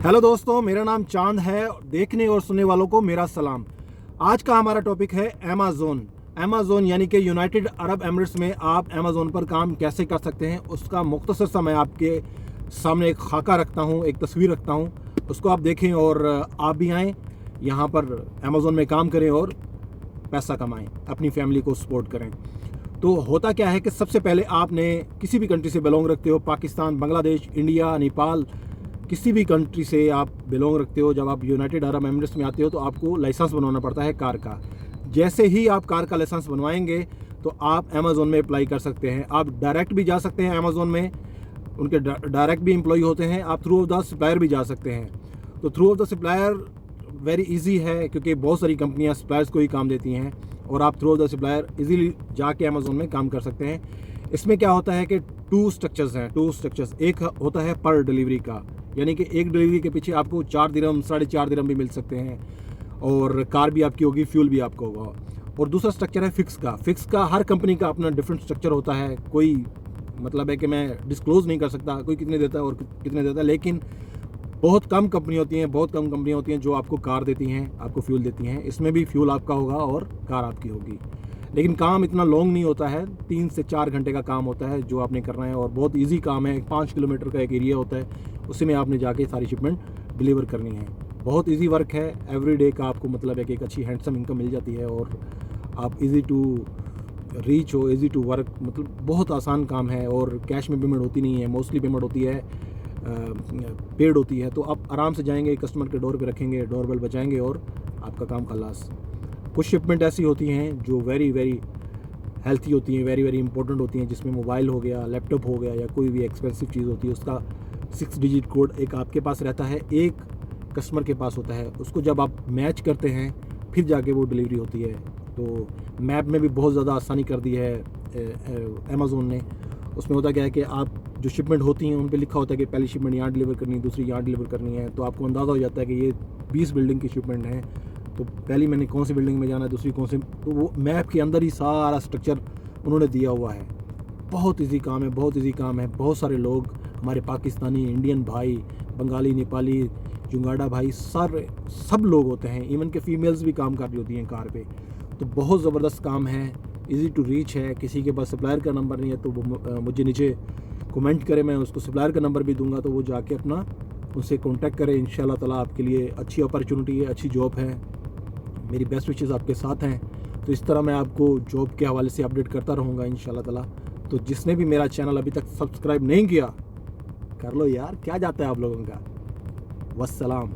Hello दोस्तों, मेरा नाम चांद है। देखने और सुनने वालों को मेरा सलाम। आज का हमारा टॉपिक है अमेज़न यानी कि यूनाइटेड अरब एमिरेट्स में आप अमेज़न पर काम कैसे कर सकते हैं, उसका मुख्तसर सा मैं आपके सामने एक खाका रखता हूं, एक तस्वीर रखता हूं। उसको आप देखें और आप भी आएँ यहां पर अमेज़न में काम करें और पैसा कमाएं, अपनी फैमिली को सपोर्ट करें। तो होता क्या है कि सबसे पहले आपने किसी भी कंट्री से बिलोंग रखते हो, पाकिस्तान, बांग्लादेश, इंडिया, नेपाल, किसी भी कंट्री से आप बिलोंग रखते हो, जब आप यूनाइटेड अरब एमिरेट्स में आते हो तो आपको लाइसेंस बनवाना पड़ता है कार का। जैसे ही आप कार का लाइसेंस बनवाएंगे तो आप अमेज़न में अप्लाई कर सकते हैं। आप डायरेक्ट भी जा सकते हैं अमेज़न में, उनके डायरेक्ट भी एम्प्लॉय होते हैं। आप थ्रू ऑफ द सप्लायर भी जा सकते हैं। तो through of the supplier very easy है, क्योंकि बहुत सारी कंपनियां सप्लायर्स को ही काम देती हैं और आप through of the supplier easily जाके अमेज़न में काम कर सकते हैं। इसमें क्या होता है कि टू स्ट्रक्चर्स। एक होता है पर डिलीवरी का, यानी कि एक डिलीवरी के पीछे आपको 4 दिरहम, 4.5 दिरहम भी मिल सकते हैं और कार भी आपकी होगी, फ्यूल भी आपको होगा। और दूसरा स्ट्रक्चर है फिक्स का हर कंपनी का अपना डिफरेंट स्ट्रक्चर होता है। कोई मतलब है कि मैं डिस्क्लोज नहीं कर सकता कोई कितने देता है और कितने देता है, लेकिन बहुत कम कंपनियाँ होती हैं जो आपको कार देती हैं, आपको फ्यूल देती हैं। इसमें भी फ्यूल आपका होगा और कार आपकी होगी, लेकिन काम इतना लॉन्ग नहीं होता है। 3 से 4 घंटे का काम होता है जो आपने करना है, और बहुत इजी काम है। 5 किलोमीटर का एक एरिया होता है, उसी में आपने जाके सारी शिपमेंट डिलीवर करनी है। बहुत इजी वर्क है। एवरीडे का आपको मतलब है कि एक अच्छी हैंडसम इनकम मिल जाती है और आप इजी टू रीच हो, इजी टू वर्क, मतलब बहुत आसान काम है। और कैश में पेमेंट होती नहीं है, मोस्टली पेमेंट होती है पेड होती है। तो आप आराम से जाएंगे, कस्टमर के डोर पे रखेंगे, डोरबेल बजाएंगे और आपका काम खलास। कुछ शिपमेंट ऐसी होती हैं जो वेरी हेल्थी होती हैं, वेरी इंपॉर्टेंट होती हैं, जिसमें मोबाइल हो गया, लैपटॉप हो गया, या कोई भी एक्सपेंसिव चीज़ होती है, उसका 6 डिजिट कोड एक आपके पास रहता है, एक कस्टमर के पास होता है। उसको जब आप मैच करते हैं फिर जाके वो डिलीवरी होती है। तो मैप में भी बहुत ज़्यादा आसानी कर दी है अमेज़न ने। उसमें होता क्या है कि आप जो शिपमेंट होती हैं उन पे लिखा होता है कि पहली शिपमेंट यहाँ डिलीवर करनी है, दूसरी यहाँ डिलीवर करनी है। तो आपको अंदाज़ा हो जाता है कि ये 20 बिल्डिंग की शिपमेंट है, तो पहली मैंने कौन सी बिल्डिंग में जाना है, दूसरी कौन सी। तो वो मैप के अंदर ही सारा स्ट्रक्चर उन्होंने दिया हुआ है। बहुत इजी काम है। बहुत सारे लोग हमारे पाकिस्तानी, इंडियन भाई, बंगाली, नेपाली, जुंगाड़ा भाई, सब लोग होते हैं। इवन के फीमेल्स भी काम कर रही होती हैं कार पे। तो बहुत ज़बरदस्त काम है, इजी टू रीच है। किसी के पास सप्लायर का नंबर नहीं है तो वो मुझे नीचे कमेंट करें, मैं उसको सप्लायर का नंबर भी दूंगा, तो वो जाके अपना उनसे कांटेक्ट करें। इंशाल्लाह ताला आपके लिए अच्छी अपॉर्चुनिटी है, अच्छी जॉब है। मेरी बेस्ट विशेज़ आपके साथ हैं। तो इस तरह मैं आपको जॉब के हवाले से अपडेट करता रहूँगा इंशाल्लाह ताला। तो जिसने भी मेरा चैनल अभी तक सब्सक्राइब नहीं किया, कर लो यार, क्या जाता है आप लोगों का। वस्सलाम।